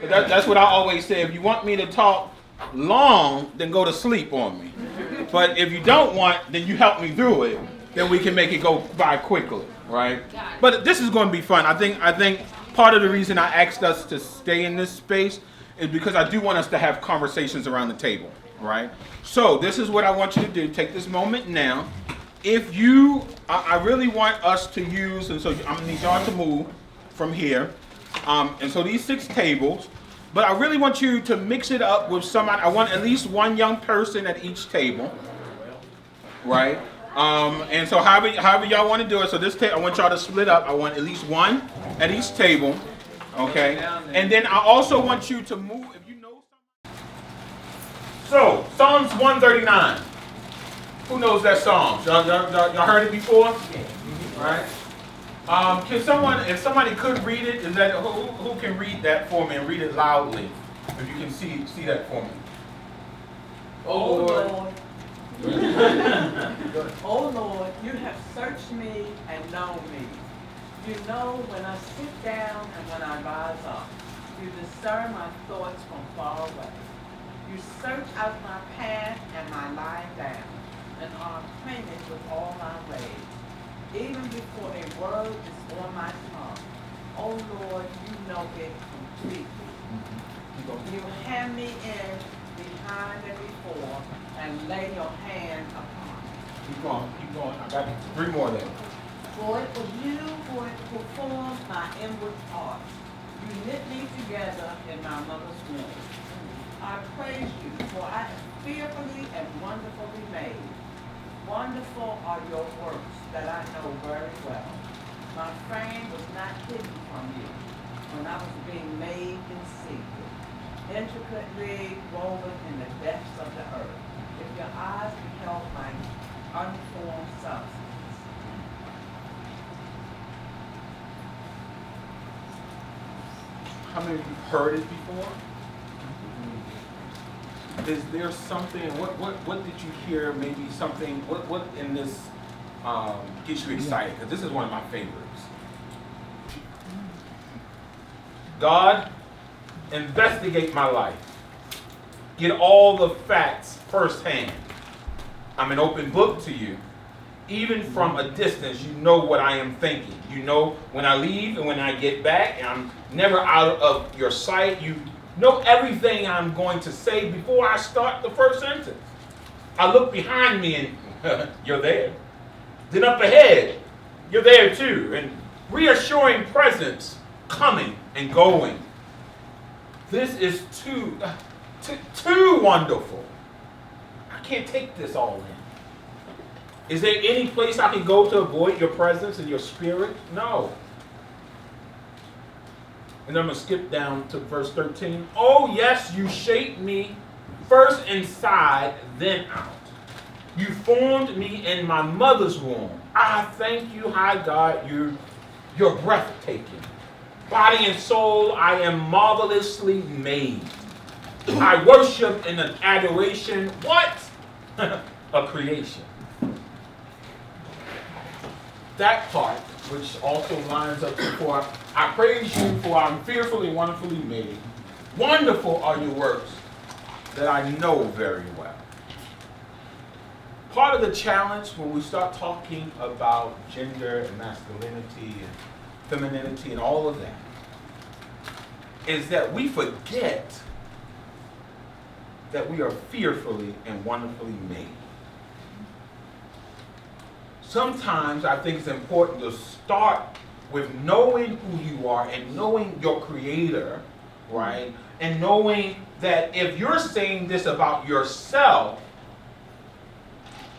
That's what I always say. If you want me to talk long, then go to sleep on me. But if you don't want, then you help me through it. Then we can make it go by quickly, right? But this is going to be fun. I think part of the reason I asked us to stay in this space is because I do want us to have conversations around the table, right? So this is what I want you to do. Take this moment now. If you, I really want us to use, and so I'm going to need y'all to move from here. And so these 6 tables, but I really want you to mix it up with somebody. I want at least one young person at each table, right? And so however y'all want to do it. So this I want y'all to split up. I want at least one at each table, okay? And then I also want you to move, if you know something. So Psalms 139. Who knows that Psalms? Y'all heard it before? Right? Can someone, if somebody could read it, is that who can read that for me and read it loudly? If you can see that for me. Oh Lord. Oh Lord, you have searched me and known me. You know when I sit down and when I rise up. You discern my thoughts from far away. You search out my path and my lying down, and are acquainted with all my ways. Even before a word is on my tongue, oh Lord, you know it completely. You hem me in behind and before, and lay your hand upon me. Keep going. I got 3 more there. For it was you who formed my inward parts. You knit me together in my mother's womb. I praise you, for I am fearfully and wonderfully made. Wonderful are your works that I know very well. My frame was not hidden from you when I was being made in secret, intricately woven in the depths of the earth. If your eyes beheld my unformed substance. How many of you heard it before? Is there something? What did you hear? Maybe something. What in this gets you excited? Because this is one of my favorites. God, investigate my life. Get all the facts firsthand. I'm an open book to you. Even from a distance, you know what I am thinking. You know when I leave and when I get back, and I'm never out of your sight. You know everything I'm going to say before I start the first sentence. I look behind me and you're there. Then up ahead, you're there too. And reassuring presence coming and going. This is too wonderful. I can't take this all in. Is there any place I can go to avoid your presence and your spirit? No. And I'm going to skip down to verse 13. Oh, yes, you shaped me first inside, then out. You formed me in my mother's womb. I thank you, high God, you're breathtaking. Body and soul, I am marvelously made. I worship in an adoration. What? A creation. That part, which also lines up to for I praise you, for I'm fearfully and wonderfully made. Wonderful are your works that I know very well. Part of the challenge when we start talking about gender and masculinity and femininity and all of that is that we forget that we are fearfully and wonderfully made. Sometimes I think it's important to start with knowing who you are and knowing your creator, right? And knowing that if you're saying this about yourself,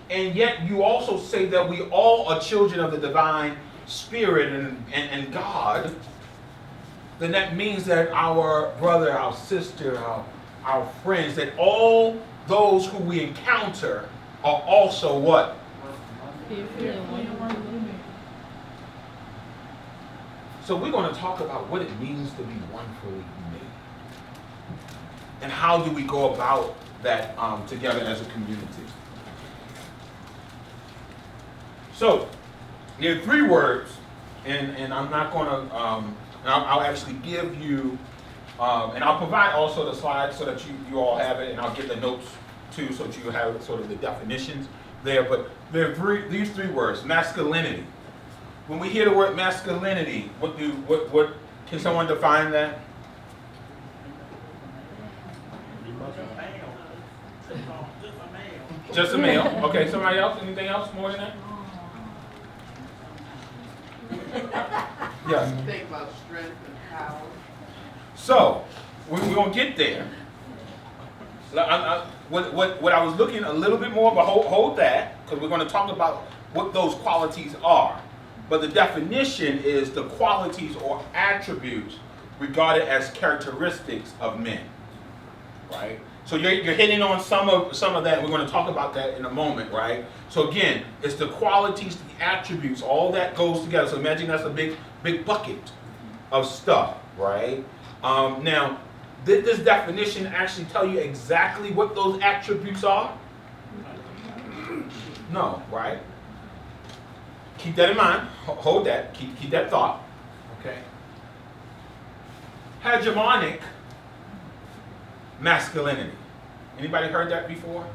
and yet you also say that we all are children of the divine spirit and God, then that means that our brother, our sister, our friends, that all those who we encounter are also what? So we're going to talk about what it means to be wonderfully made. And how do we go about that together as a community. So, there are 3 words, and I'm not going to, I'll actually give you And I'll provide also the slides so that you all have it, and I'll get the notes too so that you have sort of the definitions there. But there are these three words: masculinity. When we hear the word masculinity, what can someone define that? Just a male. Okay, somebody else? Anything else more than that? Yes. Think about strength and power. So, we're going to get there. What I was looking a little bit more, but hold that, because we're going to talk about what those qualities are. But the definition is the qualities or attributes regarded as characteristics of men, right? So you're hitting on some of that. We're going to talk about that in a moment, right? So again, it's the qualities, the attributes, all that goes together. So imagine that's a big bucket of stuff, right? Now, did this definition actually tell you exactly what those attributes are? No, right? Keep that in mind. Hold that. Keep that thought. Okay. Hegemonic masculinity. Anybody heard that before?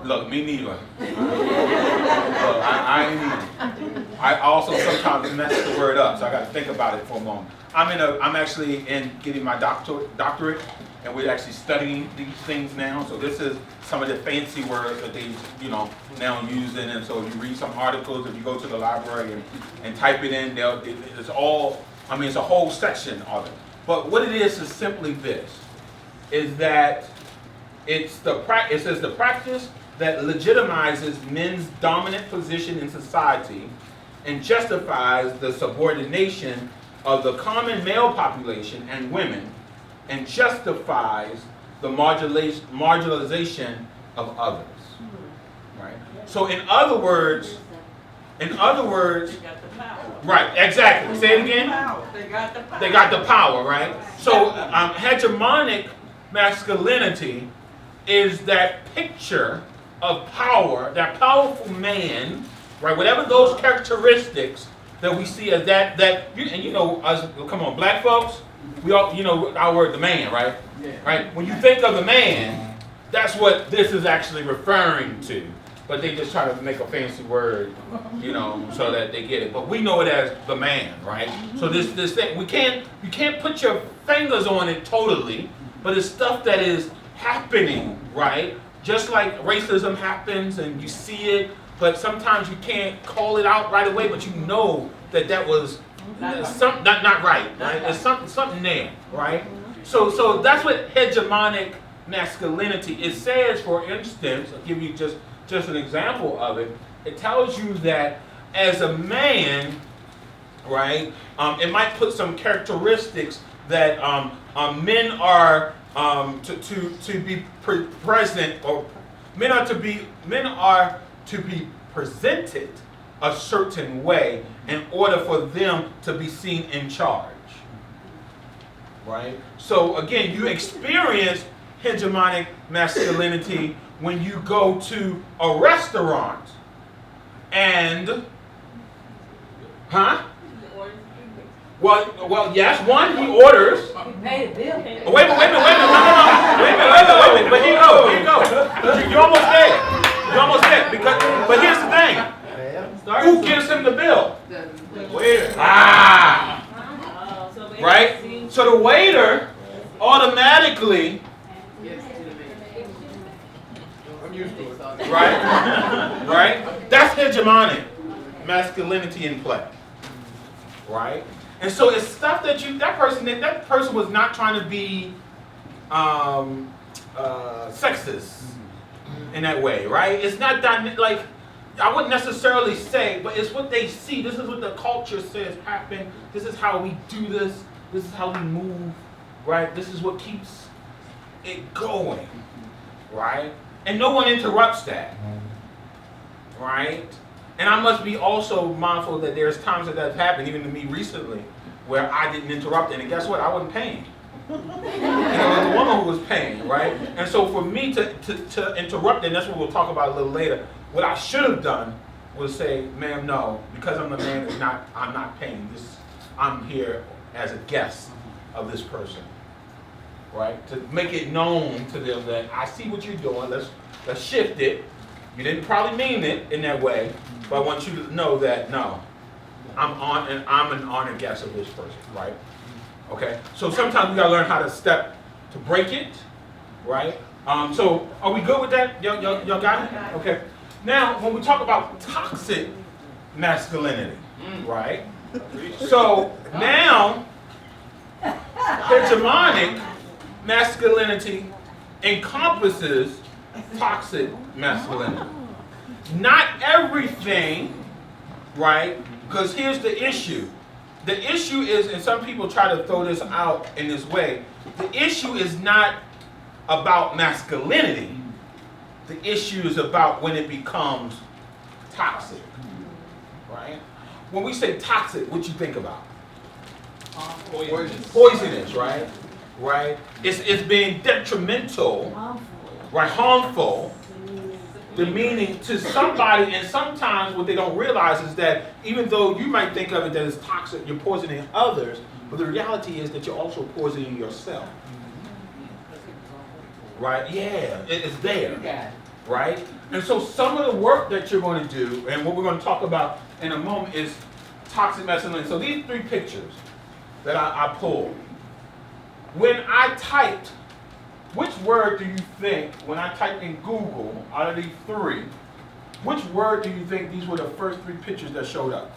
Look, me neither. Look, I ain't either. I also sometimes mess the word up, so I got to think about it for a moment. I'm actually getting my doctorate, and we're actually studying these things now. So this is some of the fancy words that they, now using. And so if you read some articles, if you go to the library and type it in, it's all. It's a whole section of it. But what it is simply this: is that it says the practice that legitimizes men's dominant position in society and justifies the subordination of the common male population and women, and justifies the marginalization of others. Right? So in other words, They got the power. right, exactly. Say it again. They got the power. They got the power, right? So hegemonic masculinity is that picture of power, that powerful man, right? Whatever those characteristics that we see as that and us, come on, black folks, we all, our word, the man, right? Yeah. Right? When you think of the man, that's what this is actually referring to. But they just try to make a fancy word, so that they get it. But we know it as the man, right? So this thing, you can't put your fingers on it totally, but it's stuff that is happening, right? Just like racism happens and you see it, but sometimes you can't call it out right away, but you know that was not right? There's something there, right? So that's what hegemonic masculinity, it says, for instance, I'll give you just an example of it. It tells you that as a man, right, it might put some characteristics that men are to be present, or men are to be presented a certain way in order for them to be seen in charge. Right? So again, you experience hegemonic masculinity when you go to a restaurant and, Well, yes, one, he orders. Pay the bill. Wait a minute. But here you go. You're almost there. But here's the thing. Who gives him the bill? Where? Right? So the waiter automatically, I'm used to it. right? That's hegemonic masculinity in play. Right? And so it's stuff that that person was not trying to be sexist in that way, right? It's not that, like, I wouldn't necessarily say, but it's what they see. This is what the culture says happen. This is how we do this. This is how we move, right? This is what keeps it going, right? And no one interrupts that, right? And I must be also mindful that there's times that that's happened, even to me recently, where I didn't interrupt it. And guess what? I wasn't paying. And it was the woman who was paying, right? And so for me to interrupt it, and that's what we'll talk about a little later, what I should have done was say, ma'am, no, because I'm the man, I'm not paying this. I'm here as a guest of this person, right? To make it known to them that I see what you're doing. Let's shift it. You didn't probably mean it in that way, but I want you to know that no, I'm an honored guest of this person, right? Okay. So sometimes we gotta learn how to break it, right? So are we good with that? Y'all got it? Okay. Now, when we talk about toxic masculinity, right? So now, hegemonic masculinity encompasses toxic masculinity. Not everything, right? Because here's the issue. The issue is, and some people try to throw this out in this way, the issue is not about masculinity. The issue is about when it becomes toxic, right? When we say toxic, what you think about? Poisonous, right? Right? It's being detrimental, right? Harmful, the meaning to somebody, and sometimes what they don't realize is that even though you might think of it that it's toxic, you're poisoning others, but the reality is that you're also poisoning yourself. Right? Yeah, it's there. Right? And so some of the work that you're going to do, and what we're going to talk about in a moment, is toxic masculinity. So these three pictures that I pulled, when I typed, which word do you think, when I typed in Google, out of these three, which word do you think these were the first three pictures that showed up?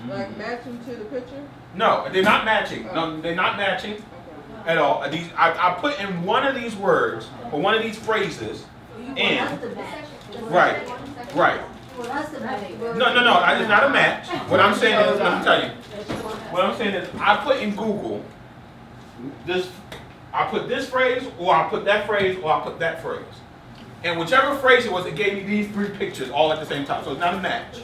Like matching to the picture? No, they're not matching. No, they're not matching at all. I put in one of these words, or one of these phrases, and right. No, it's not a match. What I'm saying is, let me tell you. What I'm saying is, I put in Google this. I put this phrase, or I put that phrase, or I put that phrase. And whichever phrase it was, it gave me these three pictures all at the same time. So it's not a match.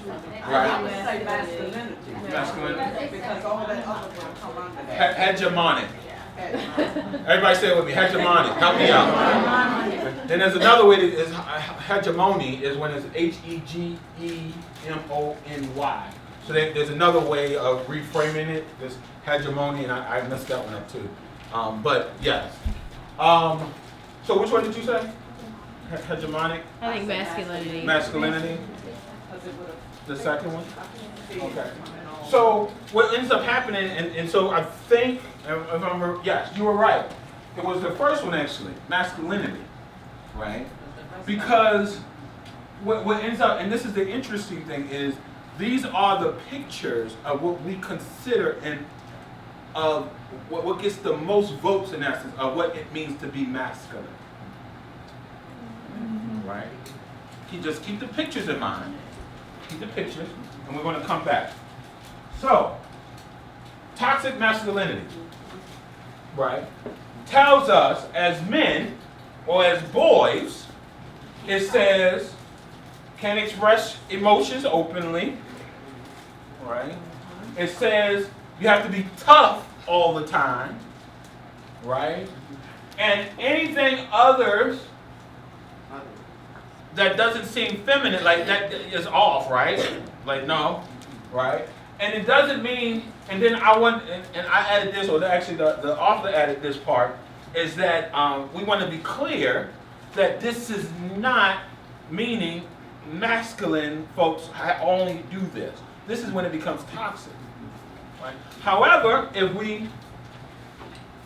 Right? I would say masculinity. Masculinity. Because all that other will come under that. Hegemonic. Everybody say it with me. Hegemonic. Help me out. Then there's another way that is hegemony is when it's Hegemony. So there's another way of reframing it. This hegemony, and I messed that one up too. But yes. So which one did you say? Hegemonic? I think masculinity. Masculinity? The second one? Okay. So what ends up happening, and so I think, yes, you were right. It was the first one actually, masculinity, right? Because what ends up, and this is the interesting thing, is these are the pictures of what we consider and of what gets the most votes in essence of what it means to be masculine. Right? Just keep the pictures in mind. Keep the pictures, and we're going to come back. So, toxic masculinity, right, tells us as men or as boys, it says, can express emotions openly, right? It says you have to be tough all the time, right? And anything others that doesn't seem feminine, like that is off, right? Like no, right? And it doesn't mean, and then I added this, or actually the author added this part, is that we want to be clear that this is not meaning masculine folks only do this. This is when it becomes toxic. Right? However, if we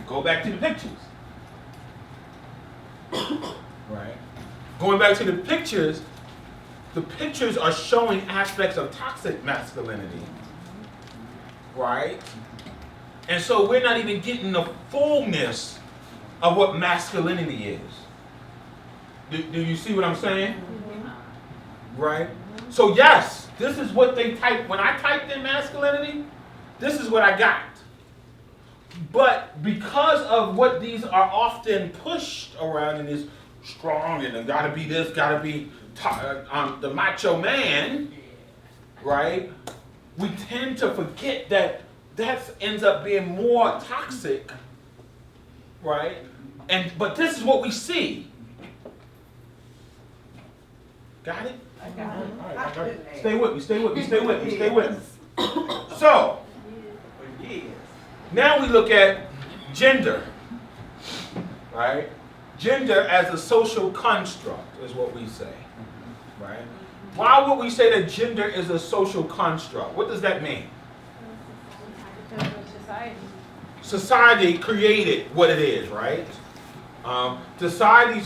go back to the pictures, right? Going back to the pictures are showing aspects of toxic masculinity, right? And so we're not even getting the fullness of what masculinity is. Do you see what I'm saying? Right? So yes, this is what they typed. When I typed in masculinity, this is what I got. But because of what these are often pushed around in this strong and gotta be this, gotta be the macho man, right? We tend to forget that ends up being more toxic, right? But this is what we see. Got it? I got it. All right, all right. Stay with me, stay with me, stay with me, stay with me. So, now we look at gender. right? Gender as a social construct is what we say, right? Why would we say that gender is a social construct? What does that mean? Because of society. Society created what it is, right? Society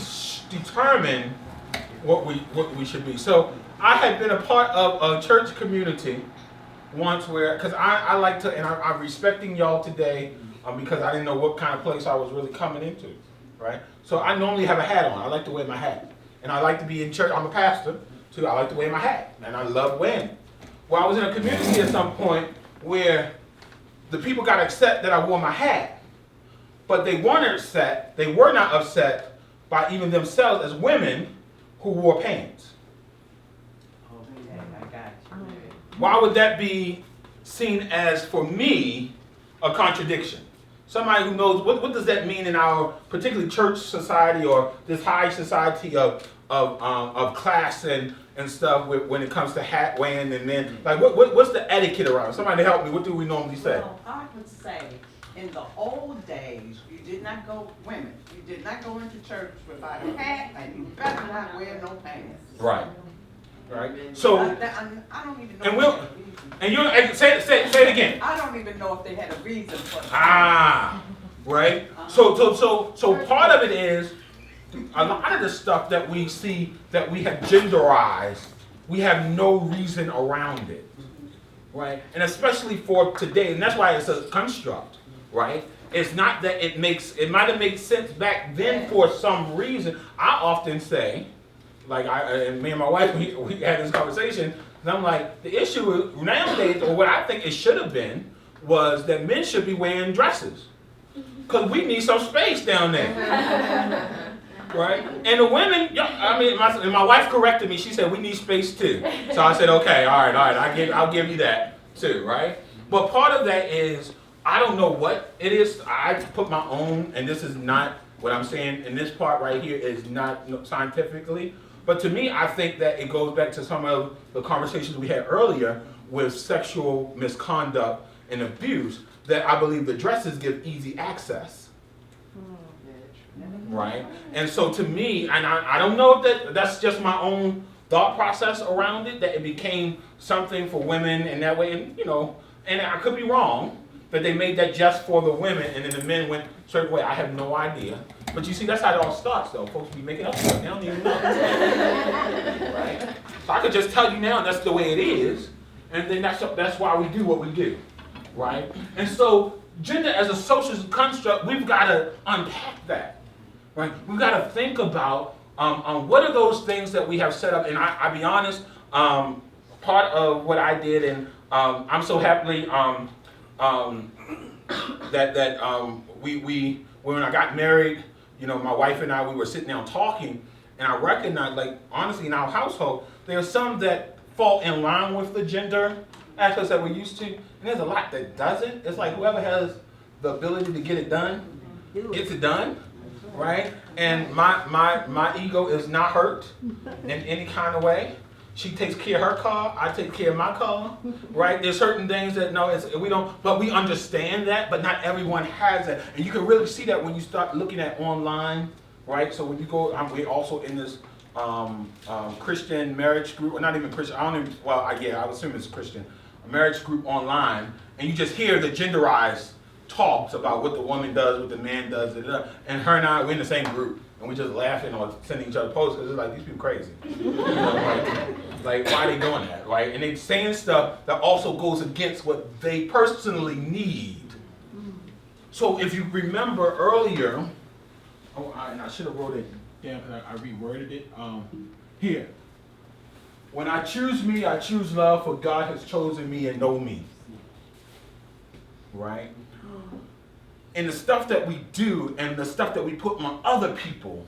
determine what we should be. So I had been a part of a church community once where, because I like to, and I'm respecting y'all today because I didn't know what kind of place I was really coming into, right? So I normally have a hat on. I like to wear my hat. And I like to be in church. I'm a pastor, too. I like to wear my hat. And I love wearing it. Well, I was in a community at some point where the people got upset that I wore my hat. But they weren't upset. They were not upset by even themselves as women who wore pants. Okay, I got you. Why would that be seen as, for me, a contradiction? Somebody who knows, what does that mean in our particularly church society or this high society of class and stuff when it comes to hat wearing and men? Like, what's the etiquette around it? Somebody help me. What do we normally say? Well, I would say, in the old days, you did not go, women, you did not go into church without a hat, and you better not wear no pants. Right. Right. So, I don't even know. and if we'll, they had a reason. and you say it again. I don't even know if they had a reason for it. Right. So part of it is a lot of the stuff that we see that we have genderized, we have no reason around it, right? And especially for today, and that's why it's a construct, right? It's not that it might have made sense back then for some reason. I often say, like and me and my wife, we had this conversation, and I'm like, the issue nowadays, or what I think it should have been, was that men should be wearing dresses. Because we need some space down there. Right? And the women, my wife corrected me. She said, we need space too. So I said, okay, all right, I'll give you that too, right? But part of that is, I don't know what it is. I put my own, and this is not what I'm saying, and this part right here is not scientifically. But to me, I think that it goes back to some of the conversations we had earlier with sexual misconduct and abuse, that I believe the dresses give easy access. Right? And so to me, and I don't know if that's just my own thought process around it, that it became something for women in that way, and and I could be wrong, that they made that just for the women, and then the men went a certain way. I have no idea. But you see, that's how it all starts, though. Folks be making up stuff. They don't even know. Right? So I could just tell you now that's the way it is, and then that's why we do what we do. Right? And so gender as a social construct, we've got to unpack that. Right? We've got to think about what are those things that we have set up. And I'll be honest, part of what I did, and I'm so happily that we when I got married, my wife and I, we were sitting down talking, and I recognized, like, honestly, in our household, there are some that fall in line with the gender aspects that we're used to, and there's a lot that doesn't. It's like whoever has the ability to get it done, gets it done, right? And my ego is not hurt in any kind of way. She takes care of her car, I take care of my car, right? There's certain things that we don't, but we understand that, but not everyone has that. And you can really see that when you start looking at online, right? So when you go, we're also in this Christian marriage group, or not even Christian, I would assume it's Christian, a marriage group online, and you just hear the genderized talks about what the woman does, what the man does, and her and I, we're in the same group. And we just laughing or sending each other posts because it's like, these people crazy. Like, why are they doing that, right? And they're saying stuff that also goes against what they personally need. So if you remember earlier, and I should have wrote it down because I reworded it. Here. When I choose me, I choose love, for God has chosen me and know me. Right? And the stuff that we do and the stuff that we put on other people,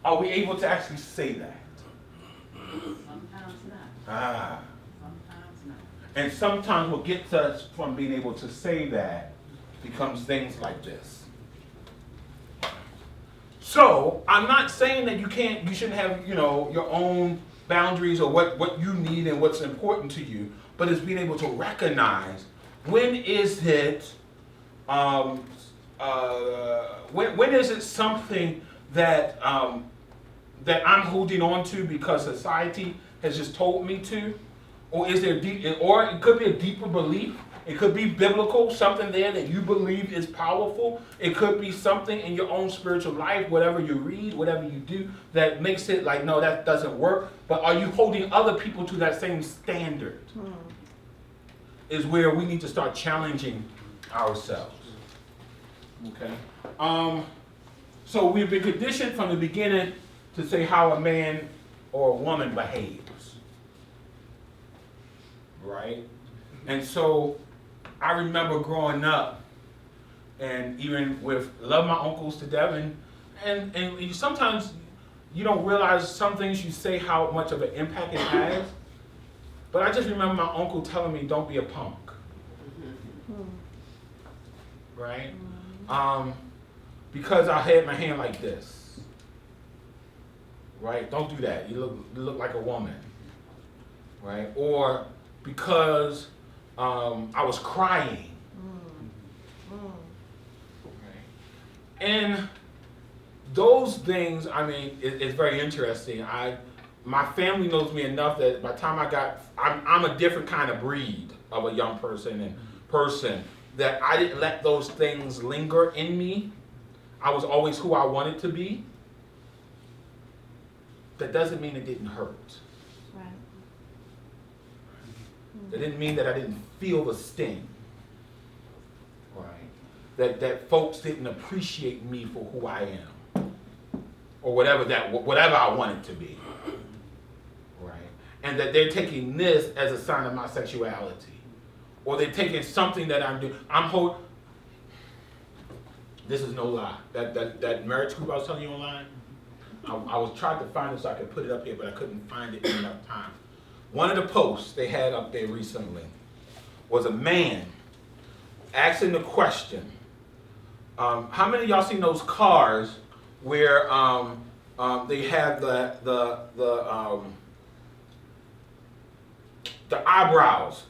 are we able to actually say that? Sometimes not. Sometimes not. And sometimes what gets us from being able to say that becomes things like this. So I'm not saying that you shouldn't have, your own boundaries or what you need and what's important to you, but it's being able to recognize when is it when is it something that that I'm holding on to because society has just told me to, or is there or it could be a deeper belief. It could be biblical, something there that you believe is powerful. It could be something in your own spiritual life, whatever you read, whatever you do, that makes it like, no, that doesn't work. But are you holding other people to that same standard? Is where we need to start challenging ourselves. Okay? So we've been conditioned from the beginning to say how a man or a woman behaves. Right? And so I remember growing up, and even with love my uncles to death, and you, sometimes you don't realize some things you say how much of an impact it has. But I just remember my uncle telling me, "Don't be a punk." Right? Because I had my hand like this. Right? Don't do that. You look like a woman. Right? Or because I was crying. Right? And those things, I mean, it's very interesting. My family knows me enough that by the time I'm a different kind of breed of a young person that I didn't let those things linger in me. I was always who I wanted to be. That doesn't mean it didn't hurt. Right. It didn't mean that I didn't feel the sting. Right? That folks didn't appreciate me for who I am. Or whatever I wanted to be. Right? And that they're taking this as a sign of my sexuality. Or they're taking something that I'm doing. This is no lie. That marriage group I was telling you online, I was trying to find it so I could put it up here, but I couldn't find it in enough time. One of the posts they had up there recently was a man asking the question, how many of y'all seen those cars where they have the eyebrows?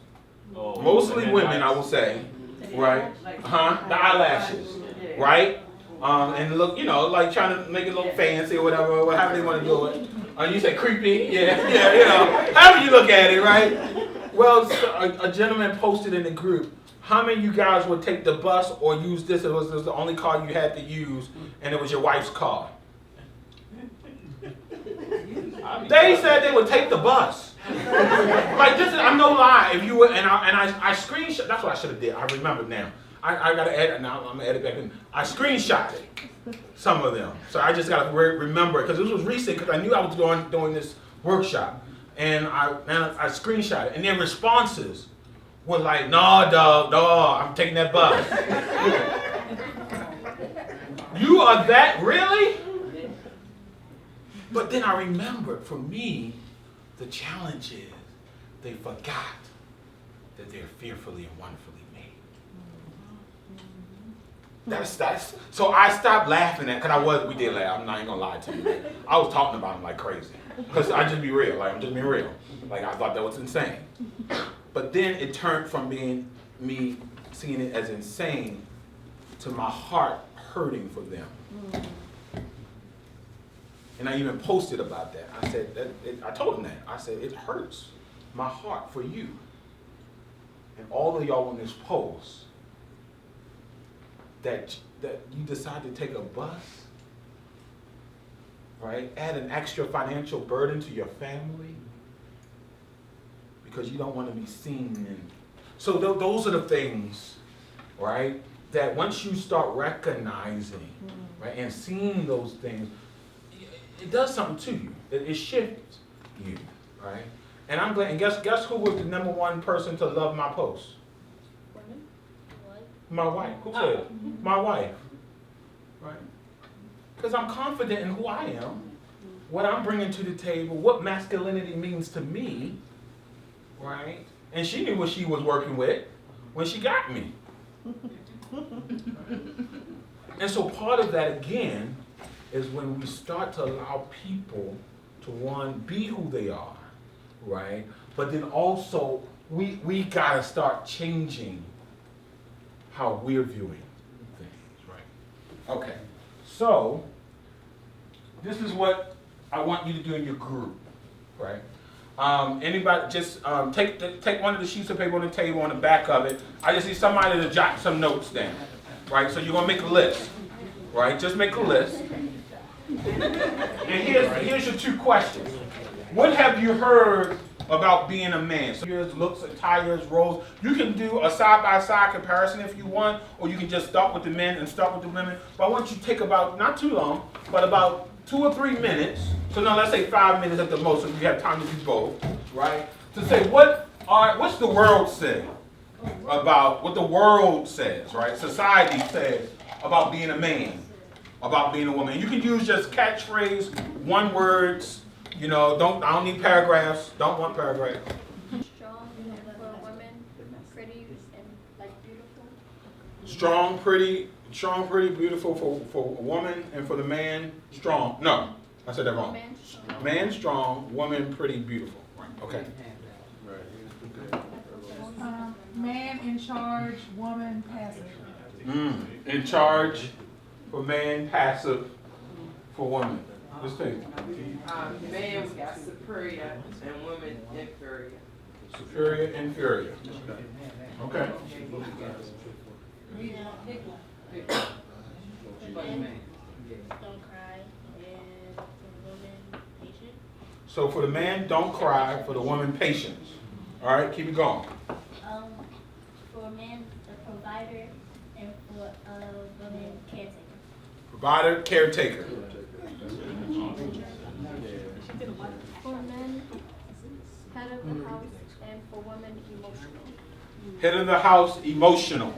Oh, Mostly women, I will say, right? The eyelashes, right? And look, like trying to make it look fancy or whatever, however they want to do it. You say creepy, yeah, however you look at it, right? Well, so a gentleman posted in the group, how many of you guys would take the bus or use this? It was the only car you had to use, and it was your wife's car. They said they would take the bus. Like this is, I'm no lie. If you were, and I screenshot. That's what I should have did. I remember now. I gotta edit now. I'm gonna edit back in. I screenshotted some of them, so I just gotta remember because this was recent because I knew I was doing this workshop, and I screenshot it, and their responses were like, "No, dog, I'm taking that bus." You are that really? But then I remembered, for me, the challenge is they forgot that they're fearfully and wonderfully made. That's so I stopped laughing at, because we did laugh, I'm not even gonna lie to you. I was talking about them like crazy. Because I just be real, like I'm just being real. Like I thought that was insane. But then it turned from being me seeing it as insane to my heart hurting for them. And I even posted about that. I said, I told him that. I said, it hurts my heart for you. And all of y'all on this post that you decide to take a bus, right? Add an extra financial burden to your family because you don't want to be seen. And so those are the things, right? That once you start recognizing, right, and seeing those things, it does something to you. It shifts you, right? And I'm glad. And guess who was the number one person to love my post? My wife. Who said it? My wife. Right? Because I'm confident in who I am, what I'm bringing to the table, what masculinity means to me, right? And she knew what she was working with when she got me. And so part of that, again, is when we start to allow people to, one, be who they are, right? But then also, we gotta start changing how we're viewing things, right? Okay. So, this is what I want you to do in your group, right? Anybody, just take one of the sheets of paper on the table, on the back of it. I just need somebody to jot some notes down, right? So you're gonna make a list, right? Just make a list. And here's your 2 questions. What have you heard about being a man? So here's looks, attires, roles. You can do a side-by-side comparison if you want, or you can just start with the men and start with the women. But I want you to take about, not too long, but about 2 or 3 minutes. So now let's say 5 minutes at the most, so you have time to do both, right? To say what's the world say about what the world says, right? Society says about being a man, about being a woman. You can use just catchphrase, one words. You know, I don't need paragraphs. Don't want paragraphs. Strong for women, pretty and like beautiful. Strong, pretty, beautiful for a woman, and for the man, strong. No, I said that wrong. Man strong, woman pretty, beautiful. Right. Okay. Man in charge, woman passive. In charge for man, passive for woman. Let's take Man, we got superior, and women inferior. superior, inferior. Okay. For men, don't cry, and for women, patient. So for the man, don't cry. For the woman, patience. All right, keep it going. For men, the provider, and for women, caretaker. Provider, caretaker. For men, head of the house, and for women, emotional. Head of the house, emotional.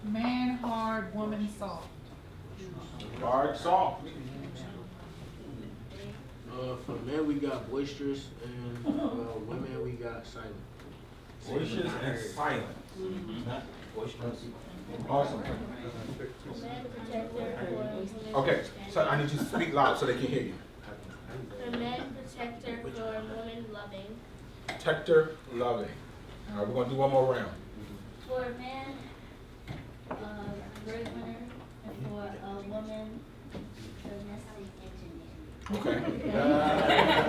Man hard, woman soft. Hard, soft. For men, we got boisterous, and women, we got silent. Boisterous and silent. Awesome. For men, protector, for women, Okay, so I need you to speak loud so they can hear you. For men, protector, for women, loving. Protector, loving. All right, we're going to do one more round. For men, breadwinner, and for a woman, domestic engineer. Okay.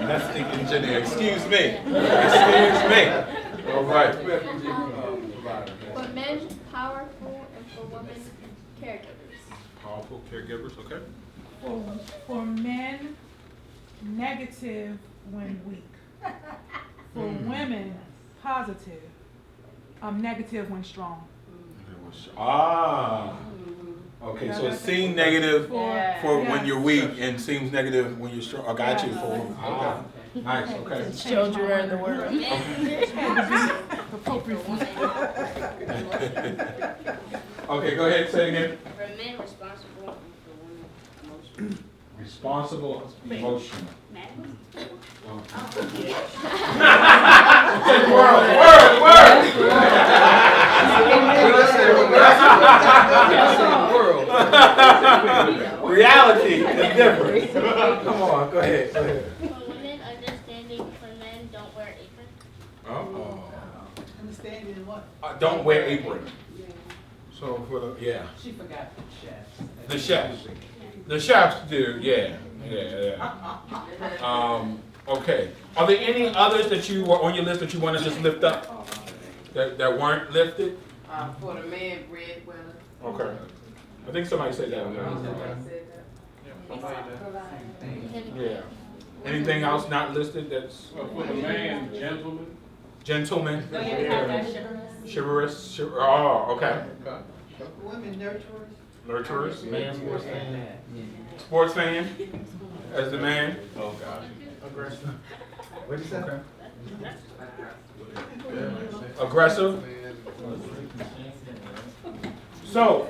Nesting engineer. Excuse me. Excuse me. All right. For men, powerful, and for women, caregivers. Powerful caregivers, okay. For men, negative when weak. For women, positive. Negative when strong. Ah. Okay, so it seems negative for when you're weak and seems negative when you're strong. I got you. For ah. Nice, okay. Children are the word. Okay, go ahead, say it again. For men, responsible, and for women, emotional. Responsible, emotional. Reality is different. Come on, go ahead. For women, understanding. For men, don't wear apron. Uh-oh. Understanding what? Don't wear apron. So for the, yeah. She forgot the chefs. The chefs. The chefs do, yeah. Okay. Are there any others that you were on your list that you want to just lift up? That weren't lifted? For the man, breadwinner. Okay. I think somebody said that. Somebody said that. Yeah. Anything else not listed that's For the man, gentleman. gentleman? Chivalrous. Oh, okay. Women nurturers. Nurturers. Man, sports fan. Sports fan. As the man. Oh gosh. Aggressive. What did you say? Aggressive. So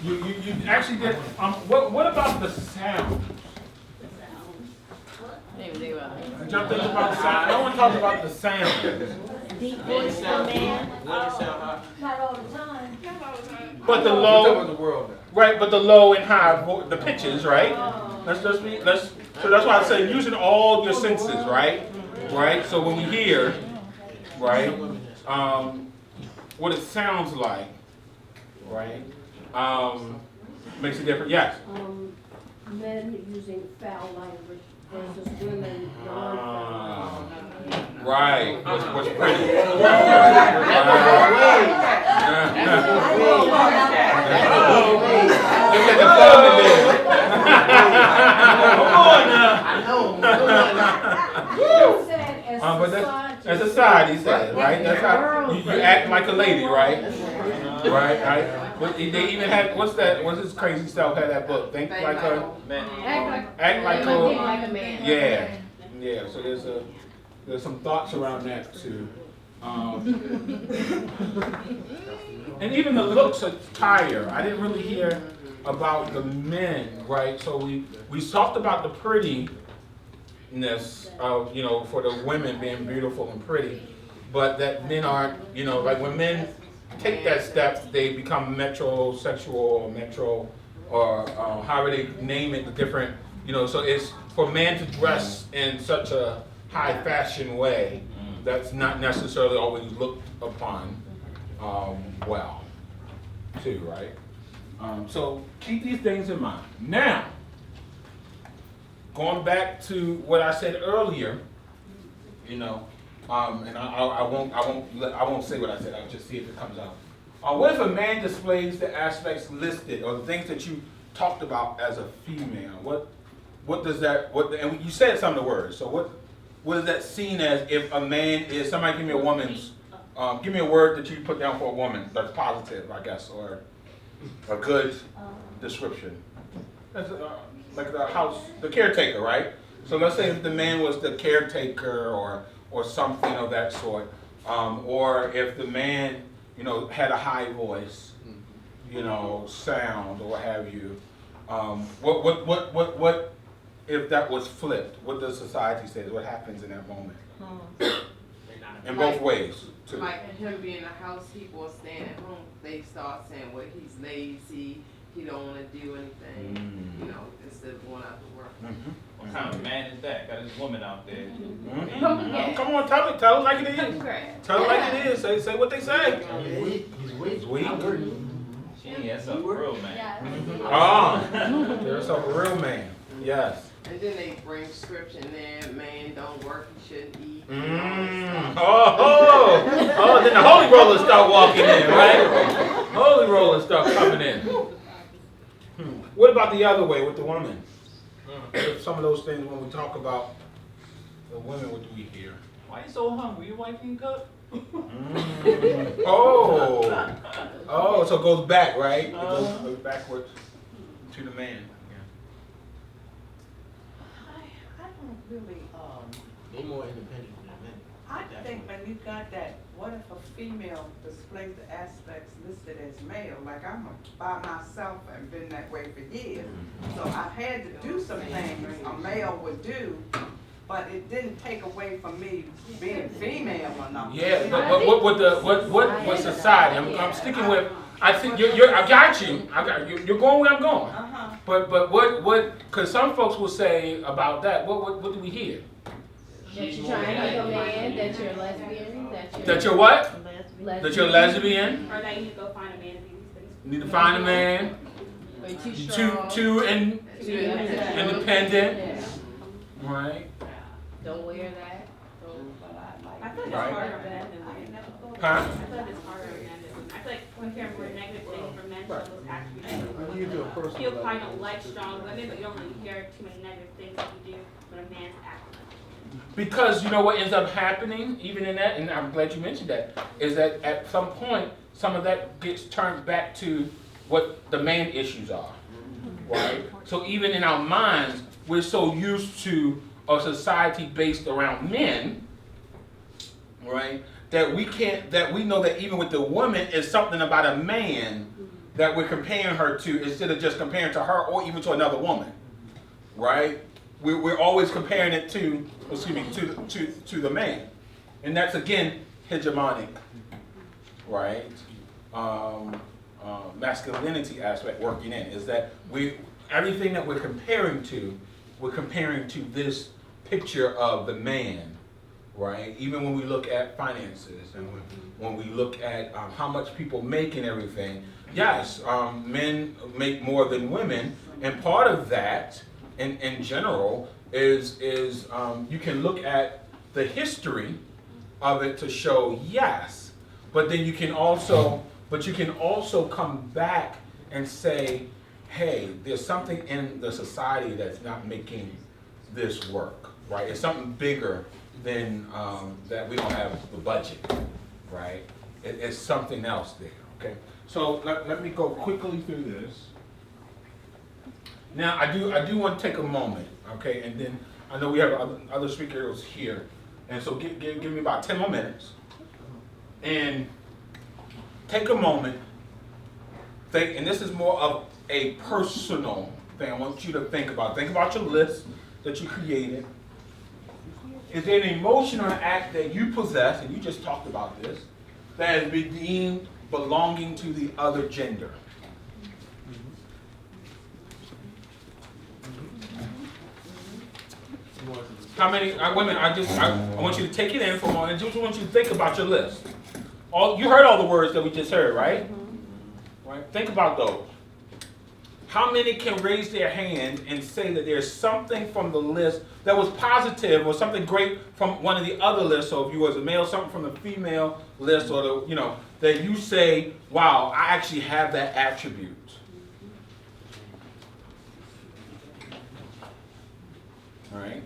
you actually did. What about the sound? Did y'all think about the sound? No one talks about the sound. Deep voice for man. Not all the time. But the low, right? But the low and high, the pitches, right? So that's why I say using all your senses, right? Right. So when we hear, right, what it sounds like, right? Makes a difference. Yes. Men using foul language versus women non-foul. Right. What's pretty? Look at the feminine. Come on now. You said as But society. that's society says, right? That's how you act like a lady, right? Right. But they even had what's this crazy stuff? Had that book? Think like a Act like a a man. yeah. So there's some thoughts around that too. And even the looks attire. I didn't really hear about the men, right? So we talked about the prettiness of, for the women being beautiful and pretty, but that men aren't, like when men take that step, they become metrosexual or however they name it, the different, so it's for man to dress in such a high fashion way that's not necessarily always looked upon well, too, right? So keep these things in mind. Now, going back to what I said earlier, and I won't say what I said. I'll just see if it comes out. What if a man displays the aspects listed or the things that you talked about as a female? What does that? And you said some of the words. So what is that seen as? If a man is somebody, give me a woman's. Give me a word that you put down for a woman that's positive, I guess, or a good description. That's like the house, the caretaker, right? So let's say if the man was the caretaker or something of that sort, or if the man, had a high voice, sound or what have you. What if that was flipped? What does society say? What happens in that moment? In both ways. Too. Like him being in the house, people staying at home, they start saying, well, he's lazy, he don't want to do anything, instead of going out to work. What kind of man is that? Got his woman out there. Come on, tell it like it is. Tell it like it is. Say what they say. He's weak. That's a real man. There's a real man. Yes. And then they bring scripture in there, man don't work, he shouldn't eat. Then the holy rollers start walking in, right? Holy rollers start coming in. What about the other way with the woman? Some of those things when we talk about the women, what do we hear? Why you so hungry? Your wife can cook? So it goes back, right? It goes backwards to the man. I don't really, They more independent than men. I think when you got that, what if a female displays the aspects listed as male? Like I'm by myself and been that way for years. So I had to do some things a male would do, but it didn't take away from me being female or nothing. Yeah, but what society? I'm sticking with. I think I got you. You're going where I'm going. But what? Because some folks will say about that. What do we hear? That you're trying to make a man, that you're lesbian, That you're what? lesbian. That you're lesbian. Or that you need to go find a man to do these things. You need to find a man. Or too Too strong. independent. Right. Don't wear that. I feel like it's Right. harder on men than women. Huh? I feel like it's harder on men than women. I feel like when you hear more negative things from men, so those attributes. You probably don't like strong women, but you don't really hear too many negative things that you do when a man's acting like a woman. Because you know what ends up happening, even in that, and I'm glad you mentioned that, is that at some point, some of that gets turned back to what the main issues are, right? So even in our minds, we're so used to a society based around men, right? That we know that even with the woman, is something about a man that we're comparing her to instead of just comparing to her or even to another woman, right? We're always comparing it to the man, and that's again hegemonic, right? Masculinity aspect working in is that everything that we're comparing to this picture of the man, right? Even when we look at finances and when we look at how much people make and everything, yes, men make more than women, and part of that, in general, is you can look at the history of it to show yes, but then you can also come back and say, hey, there's something in the society that's not making this work, right? It's something bigger than that we don't have the budget, right? It's something else there, okay? So let me go quickly through this. Now I do want to take a moment, okay? And then I know we have other speakers here, and so give me about 10 more minutes, and take a moment. Think, and this is more of a personal thing. I want you to think about your list that you created. Is there an emotion or an act that you possess, and you just talked about this, that has been deemed belonging to the other gender? How many women? I want you to take it in for a moment. I just want you to think about your list. You heard all the words that we just heard, right? Right. Think about those. How many can raise their hand and say that there's something from the list that was positive or something great from one of the other lists? So if you was a male, something from the female list, or that you say, wow, I actually have that attribute. All right.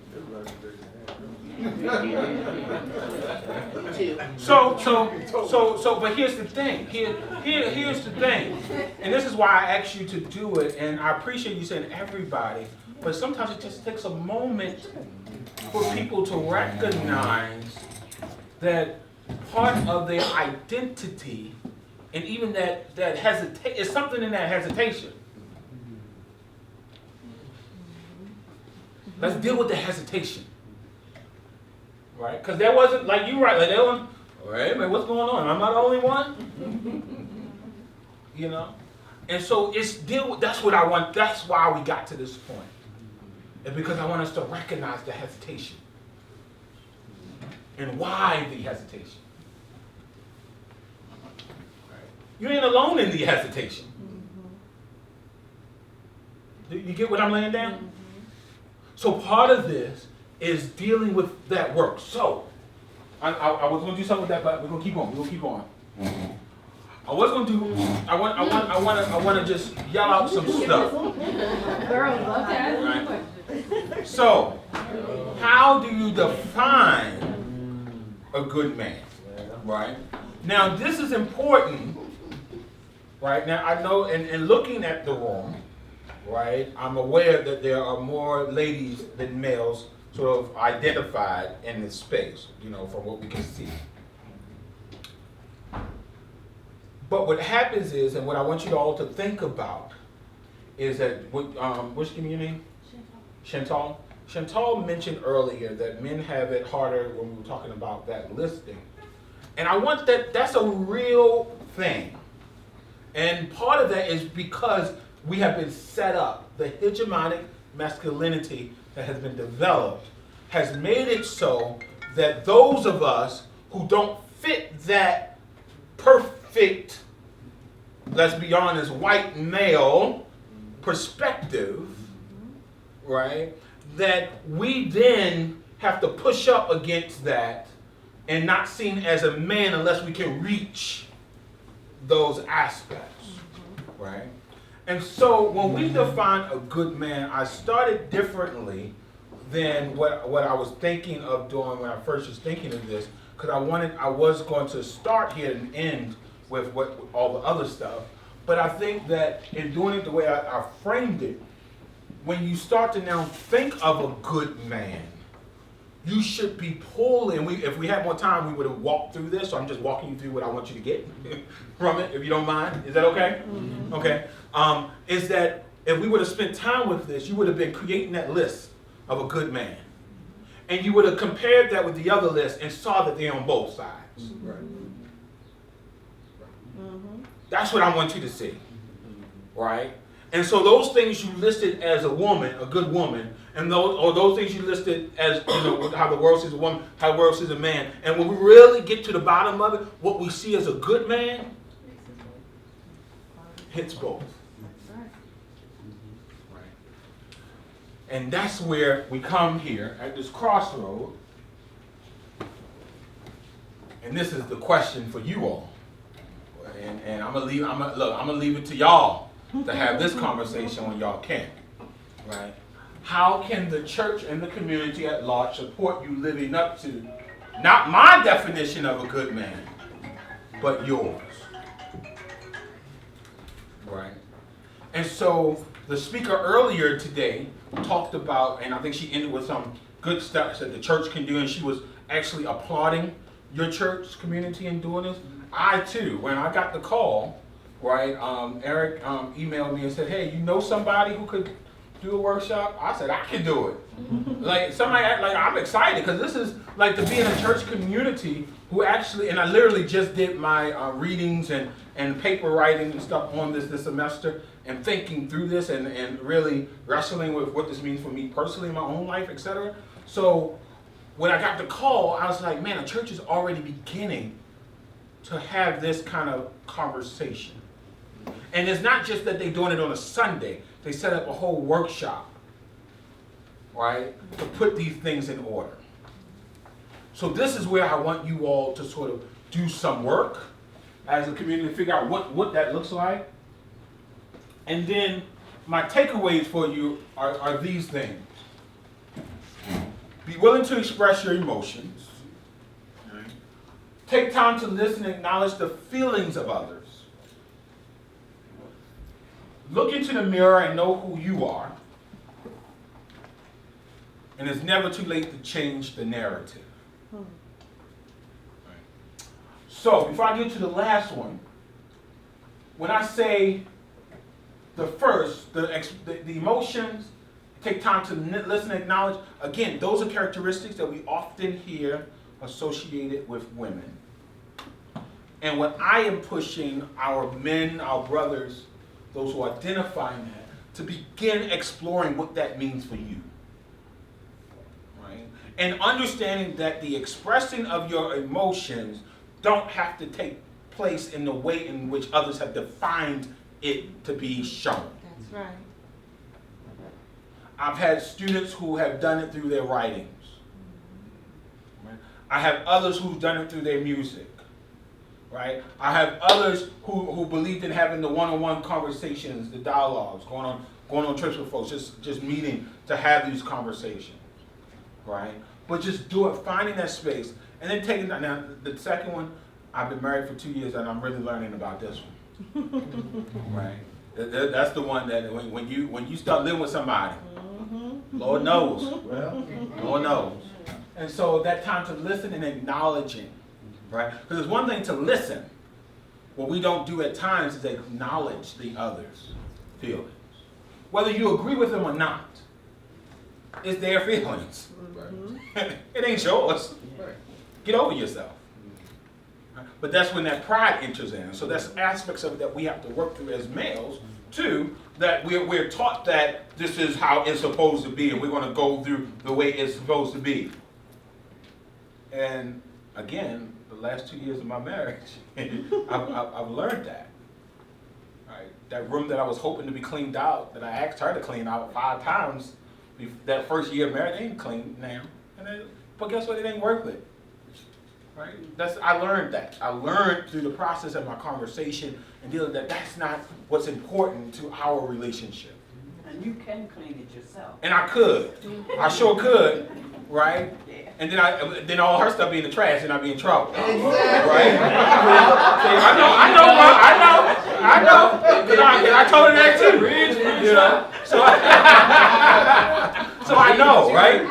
But here's the thing. Here's the thing. And this is why I asked you to do it, and I appreciate you saying everybody, but sometimes it just takes a moment for people to recognize that part of their identity, and even that hesitation, is something in that hesitation. Let's deal with the hesitation. Right? Because there wasn't, like you right, like there was, wait a minute, what's going on? I'm not the only one? And so that's what I want, that's why we got to this point. It's because I want us to recognize the hesitation. And why the hesitation. Right? You ain't alone in the hesitation. Do you get what I'm laying down? So part of this is dealing with that work. So, I was going to do something with that, but we're going to keep on. I was going to do. I want to just yell out some stuff. Girls love that. Right? So, how do you define a good man? Right? Now, this is important. Right? Now, I know, in looking at the room, right, I'm aware that there are more ladies than males sort of identified in this space, from what we can see. But what happens is, and what I want you all to think about, is that, what's give me your name? Chantal. Chantal mentioned earlier that men have it harder when we were talking about that listing. And I want that's a real thing. And part of that is because we have been set up, the hegemonic masculinity that has been developed has made it so that those of us who don't fit that perfect, let's be honest, white male perspective, right, that we then have to push up against that and not seen as a man unless we can reach those aspects, right? And so when we define a good man, I started differently than what I was thinking of doing when I first was thinking of this, because I was going to start here and end with all the other stuff. But I think that in doing it the way I framed it, when you start to now think of a good man, you should be pulling. If we had more time, we would have walked through this. So I'm just walking you through what I want you to get from it, if you don't mind. Is that okay? Mm-hmm. Okay. Is that if we would have spent time with this, you would have been creating that list of a good man. And you would have compared that with the other list and saw that they're on both sides. Right. Mm-hmm. That's what I want you to see. Right? And so those things you listed as a woman, a good woman, and those things you listed as, how the world sees a woman, how the world sees a man. And when we really get to the bottom of it, what we see as a good man hits both. Right. And that's where we come here at this crossroad. And this is the question for you all. And I'm gonna leave it to y'all to have this conversation when y'all can. Right? How can the church and the community at large support you living up to not my definition of a good man, but yours? Right? And so the speaker earlier today talked about, and I think she ended with some good stuff that the church can do, and she was actually applauding your church community in doing this. I too, when I got the call, right, Eric emailed me and said, hey, you know somebody who could do a workshop? I said, I can do it. Like somebody, like I'm excited because this is like to be in a church community who actually, and I literally just did my readings and paper writing and stuff on this semester and thinking through this and really wrestling with what this means for me personally in my own life, etc. So when I got the call, I was like, man, a church is already beginning to have this kind of conversation. And it's not just that they're doing it on a Sunday. They set up a whole workshop, right, to put these things in order. So this is where I want you all to sort of do some work as a community to figure out what that looks like. And then my takeaways for you are these things. Be willing to express your emotions. Right? Take time to listen and acknowledge the feelings of others. Look into the mirror and know who you are. And it's never too late to change the narrative. Right. So, before I get to the last one, when I say the first, the emotions, take time to listen and acknowledge, again, those are characteristics that we often hear associated with women. And what I am pushing our men, our brothers, those who identify that, to begin exploring what that means for you. Right? And understanding that the expressing of your emotions don't have to take place in the way in which others have defined it to be shown. That's right. I've had students who have done it through their writings. Right? I have others who've done it through their music. Right? I have others who believed in having the one-on-one conversations, the dialogues, going on trips with folks, just meeting to have these conversations. Right? But just do it, finding that space, and then taking that. Now, the second one, I've been married for 2 years, and I'm really learning about this one. Right? That's the one that when you start living with somebody, Lord knows. Lord knows. And so that time to listen and acknowledging. Right? Because it's one thing to listen. What we don't do at times is acknowledge the other's feelings. Whether you agree with them or not, it's their feelings. Right. It ain't yours. Right. Get over yourself. Right? But that's when that pride enters in. So that's aspects of it that we have to work through as males, too, that we're taught that this is how it's supposed to be, and we're going to go through the way it's supposed to be. And again, the last 2 years of my marriage, I've learned that. Right? That room that I was hoping to be cleaned out, that I asked her to clean out 5 times, that first year of marriage, ain't clean now. But guess what? It ain't worth it. Right? I learned that. I learned through the process of my conversation and dealing that that's not what's important to our relationship. And you can clean it yourself. And I could. I sure could. Right? Yeah. And then all her stuff be in the trash and I'd be in trouble. Exactly. Right? I know. And I told her that too. You know? So I know, right?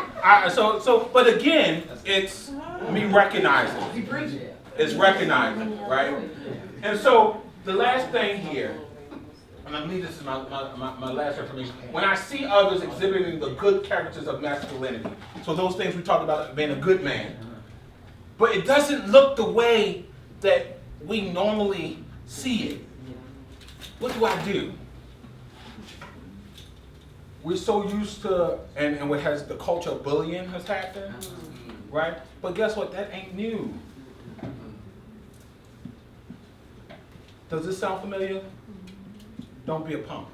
But again, it's me recognizing. It's recognizing, right? And so the last thing here, and I believe this is my last information. When I see others exhibiting the good characters of masculinity, so those things we talked about being a good man, but it doesn't look the way that we normally see it. What do? We're so used to, and what has the culture of bullying has happened, right? But guess what? That ain't new. Does this sound familiar? don't be a punk.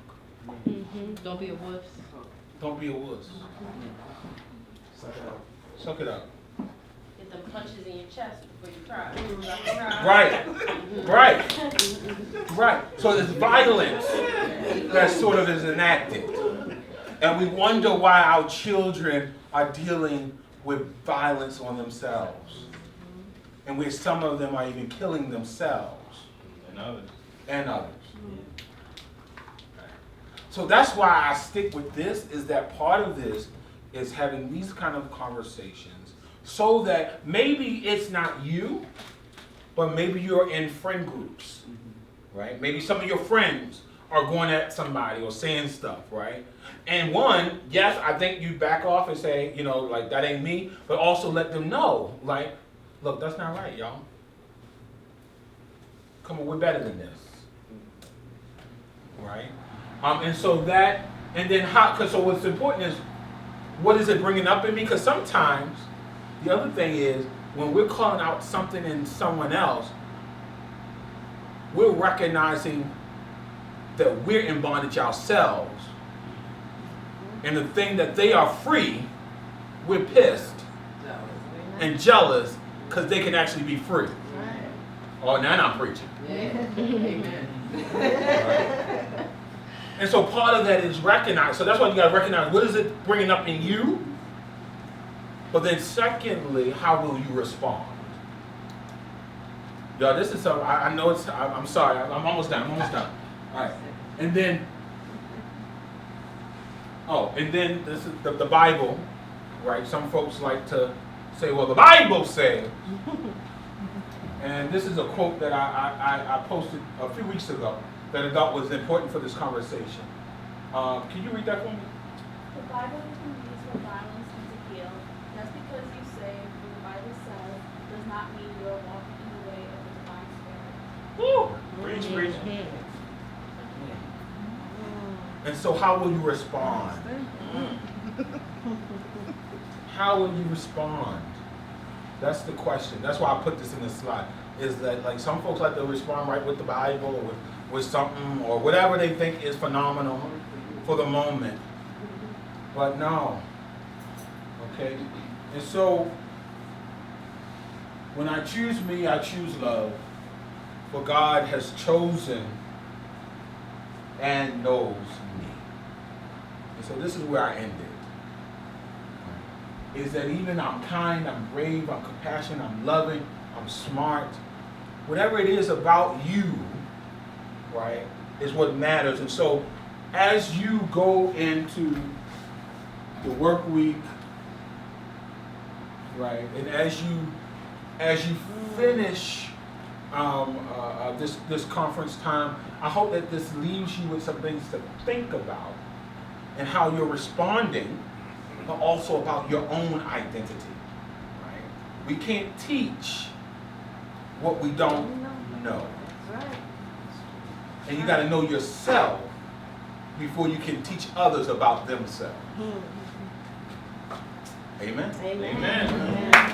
Don't be a wuss. Don't be a wuss. Suck it up. Get them punches in your chest before you cry. Right. So it's violence that sort of is enacted. And we wonder why our children are dealing with violence on themselves. And where some of them are even killing themselves. And others. So that's why I stick with this, is that part of this is having these kind of conversations so that maybe it's not you, but maybe you're in friend groups, right? Maybe some of your friends are going at somebody or saying stuff, right? And one, yes, I think you back off and say, you know, like, that ain't me, but also let them know, like, look, that's not right, y'all. Come on, we're better than this, right? And so that, and then how, because so what's important is, what is it bringing up in me? Because sometimes, the other thing is, when we're calling out something in someone else, we're recognizing that we're in bondage ourselves. And the thing that they are free, we're pissed and jealous because they can actually be free. Oh, now I'm preaching. Amen. Right. And so part of that is recognize. So that's why you got to recognize, what is it bringing up in you? But then secondly, how will you respond? Y'all, this is something, I know it's, I'm sorry, I'm almost done. All right. And then this is the Bible, right? Some folks like to say, well, the Bible says. And this is a quote that I posted a few weeks ago that I thought was important for this conversation. Can you read that for me? The Bible can be used for violence and to heal. Just because you say what the Bible says does not mean you are walking in the way of the divine spirit. Woo! Preach. And so how will you respond? How will you respond? That's the question. That's why I put this in the slide. Is that, like, some folks like to respond right with the Bible or with something or whatever they think is phenomenal for the moment. But no. Okay? And so when I choose me, I choose love. For God has chosen and knows me. And so this is where I ended. Is that even I'm kind, I'm brave, I'm compassionate, I'm loving, I'm smart. Whatever it is about you, right, is what matters. And so as you go into the work week, right, and as you finish this conference time, I hope that this leaves you with some things to think about and how you're responding, but also about your own identity, right? We can't teach what we don't know. And you got to know yourself before you can teach others about themselves. Amen? Amen. Amen.